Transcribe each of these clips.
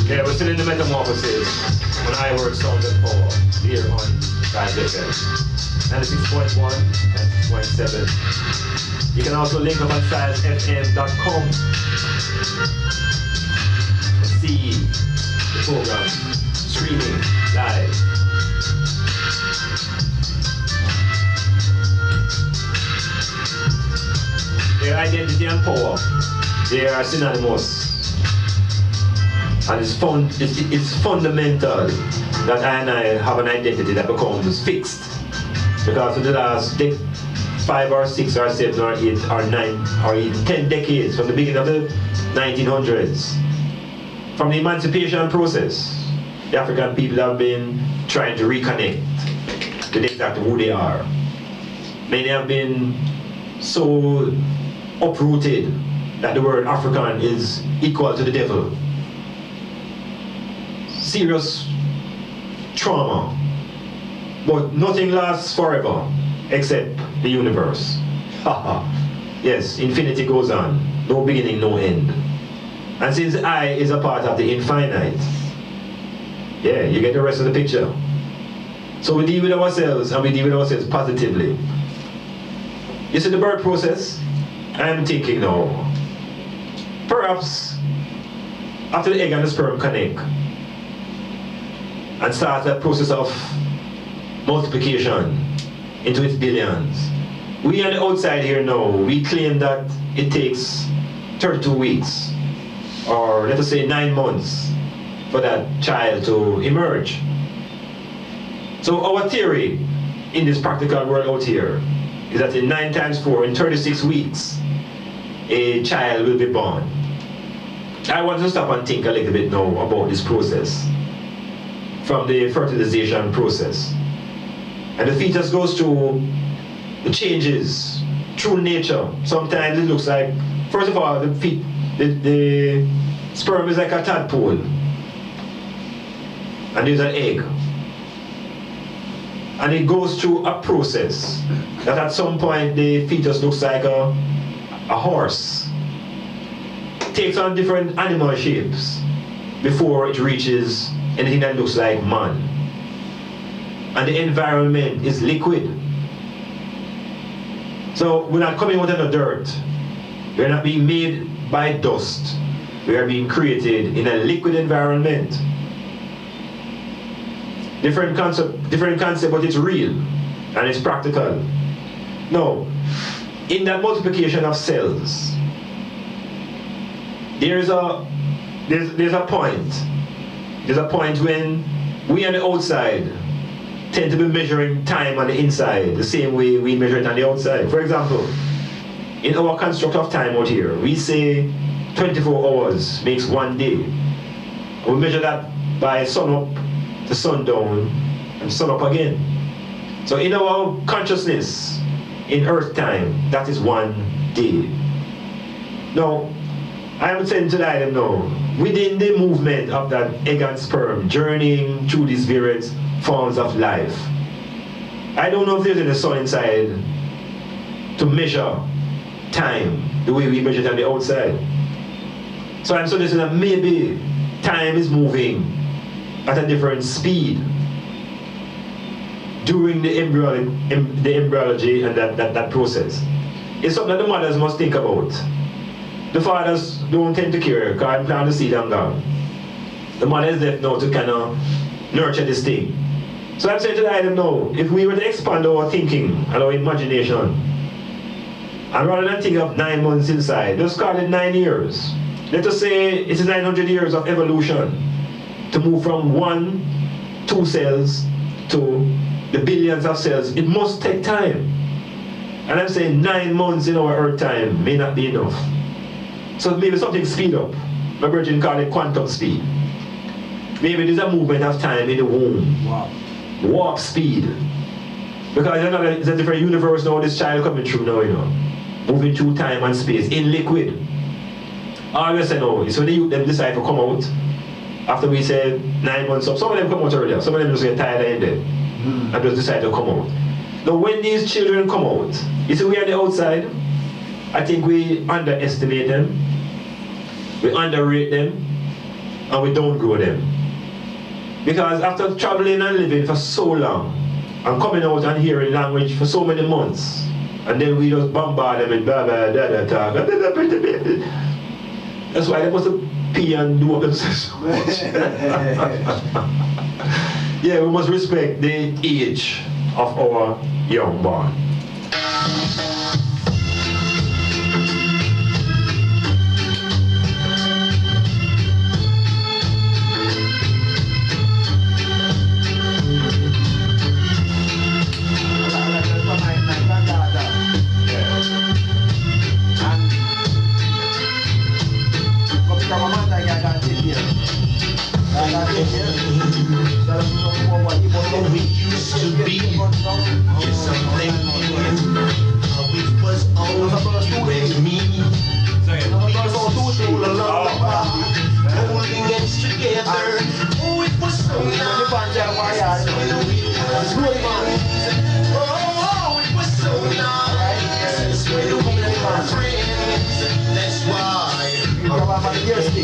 Yeah, we're still in the MetaMorpOsis on iWork Sound and Power here on Science FM 96.1 and 6.7. You can also link up on sciencefm.com and see the program streaming live. Their identity and power, they are synonymous. And it's fundamental that I and I have an identity that becomes fixed. Because for the last 5 or 6 or 7 or 8 or 9 or even 10 decades, from the beginning of the 1900s, from the emancipation process, the African people have been trying to reconnect with exactly who they are. Many have been so uprooted that the word African is equal to the devil. Serious trauma, but nothing lasts forever except the universe. Yes, infinity goes on, no beginning, no end. And since I is a part of the infinite, yeah, you get the rest of the picture. So we deal with ourselves, and we deal with ourselves positively. You see the birth process? I'm thinking now, perhaps after the egg and the sperm connect and start that process of multiplication into its billions, we on the outside here now, we claim that it takes 32 weeks, or let us say 9 months, for that child to emerge. So our theory in this practical world out here is that in 9 times 4, in 36 weeks, a child will be born. I want to stop and think a little bit now about this process, from the fertilization process. And the fetus goes through the changes through nature. Sometimes it looks like, first of all, the sperm is like a tadpole, and there's an egg. And it goes through a process that at some point the fetus looks like a horse. It takes on different animal shapes before it reaches anything that looks like man. And the environment is liquid. So we're not coming out of the dirt. We're not being made by dust. We are being created in a liquid environment. Different concept, but it's real and it's practical. Now, in that multiplication of cells, there's a point. There's a point when we on the outside tend to be measuring time on the inside the same way we measure it on the outside. For example, in our construct of time out here, we say 24 hours makes 1 day. We measure that by sun up to sundown and sun up again. So in our consciousness, in earth time, that is 1 day. Now, I am saying to them now, within the movement of that egg and sperm, journeying through these various forms of life, I don't know if there's any sun inside to measure time the way we measure it on the outside. So I'm suggesting that maybe time is moving at a different speed during the embryology and that process. It's something that the mothers must think about. The fathers don't tend to care, because I'm planting the seed and gone. The mother is left now to kind of nurture this thing. So I'm saying to them now, if we were to expand our thinking and our imagination, and rather than think of 9 months inside, just call it 9 years. Let us say it's 900 years of evolution to move from 2 cells to the billions of cells. It must take time. And I'm saying 9 months in our earth time may not be enough. So maybe something speed up. My virgin call it quantum speed. Maybe there's a movement of time in the womb. Wow. Warp speed. Because it's a different universe now, this child coming through now, you know. Moving through time and space in liquid. All we say now is when the youth them decide to come out after we say 9 months up. Some of them come out earlier, some of them just get tired and ended and just decide to come out. Now when these children come out, you see we on the outside, I think we underestimate them, we underrate them, and we don't grow them. Because after traveling and living for so long, and coming out and hearing language for so many months, and then we just bombard them with blah blah blah blah talk. That's why they must pee and do up themselves so much. Yeah, we must respect the age of our young born. We used to be, yes, I'm thinking how it was always you and me. We were so holding hands together. Oh, it was so nice. Oh, it was so nice when we were friends. That's why how we used to be.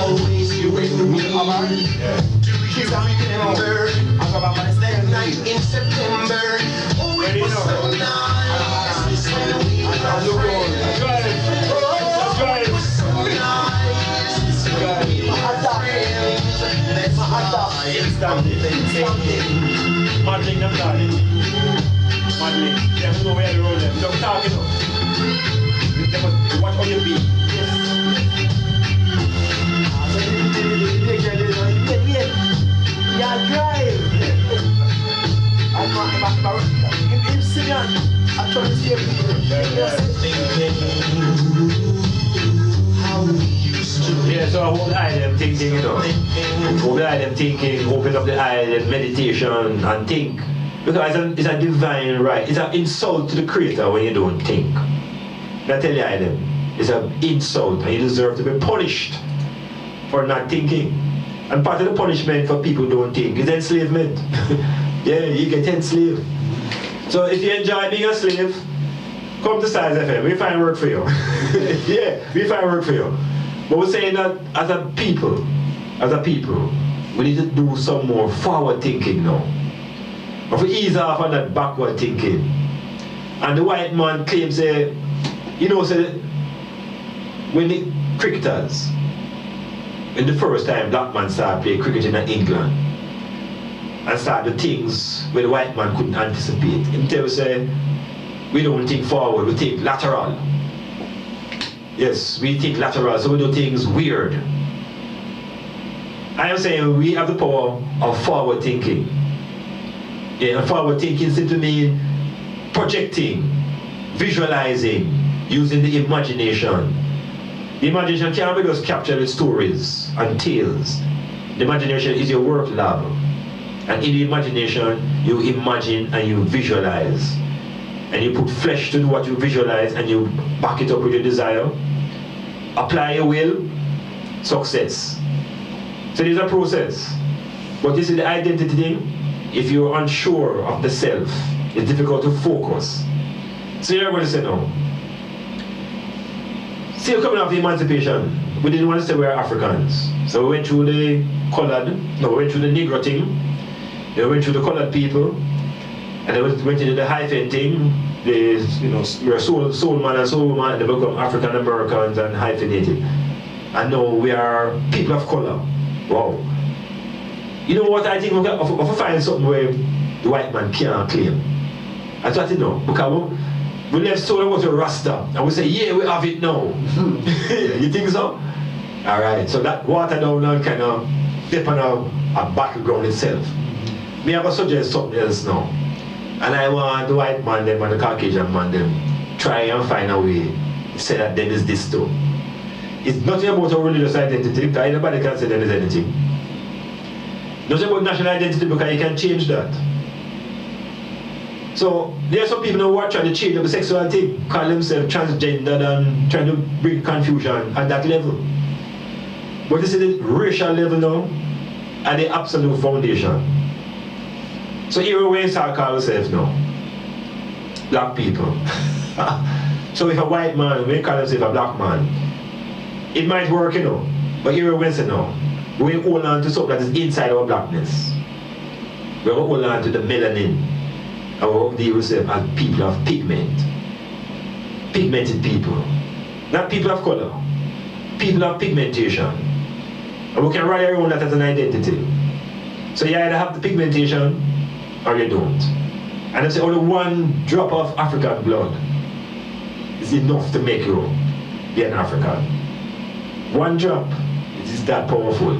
Always you and me. Do you remember that night in September? Oh, it was so nice when we were friends. Oh, it was so nice when we were friends. That's why I'm thinking. Modeling them, darling. Modeling. They have to know where to roll them. Don't talk it up. They must watch how you be. Yeah, drive. I'm trying to see how we used to be. Yeah, so I hold the eye them thinking, you know. Hold the eye them thinking, open up the eye and meditation and think. Because it's a divine right. It's an insult to the Creator when you don't think. I tell you, I them, it's an insult and you deserve to be punished for not thinking. And part of the punishment for people who don't think is enslavement. Yeah, you get enslaved. So if you enjoy being a slave, come to Size FM. We find work for you. Yeah, we find work for you. But we're saying that as a people, we need to do some more forward thinking now. Or to ease off on that backward thinking. And the white man claims, say, when the cricketers, in the first time black man started playing cricket in England, and started the things where the white man couldn't anticipate. Him tell say, we don't think forward, we think lateral. Yes, we think lateral, so we do things weird. I am saying we have the power of forward thinking. Yeah, and forward thinking simply means projecting, visualizing, using the imagination. The imagination can't be just captured with stories and tales. The imagination is your work lab. And in the imagination, you imagine and you visualize. And you put flesh to do what you visualize and you back it up with your desire. Apply your will, success. So there's a process. But this is the identity thing. If you're unsure of the self, it's difficult to focus. So you're going to say no. Still coming off the emancipation, we didn't want to say we're Africans. So we went through the we went through the Negro thing, then we went through the colored people, and then we went into the hyphen thing, we're soul man and soul woman, and they become African Americans and hyphenated. And now we are people of color. Wow. You know what I think, if we find something where the white man can't claim. That's what I know, because we left soul and go to Rasta, and we say, yeah, we have it now. You think so? Alright, so that water down now kind of dip on a battleground itself. Me have to suggest something else now. And I want the white man them and the Caucasian man them try and find a way to say that them is this too. It's nothing about a religious identity, because anybody can say them is anything. Nothing about national identity, because you can change that. So there are some people who are trying to change the sexuality, call themselves transgender and trying to bring confusion at that level. But this is the racial level now, at the absolute foundation. So here we start calling ourselves now. black people. So if a white man, we call himself a black man, it might work, you know. But here we say no. We hold on to something that is inside our blackness. We hold on to the melanin. And we deal with them as people of pigment. Pigmented people. Not people of color. People of pigmentation. And we can rally around that as an identity. So you either have the pigmentation or you don't. And I say only one drop of African blood is enough to make you be an African. One drop, it is that powerful.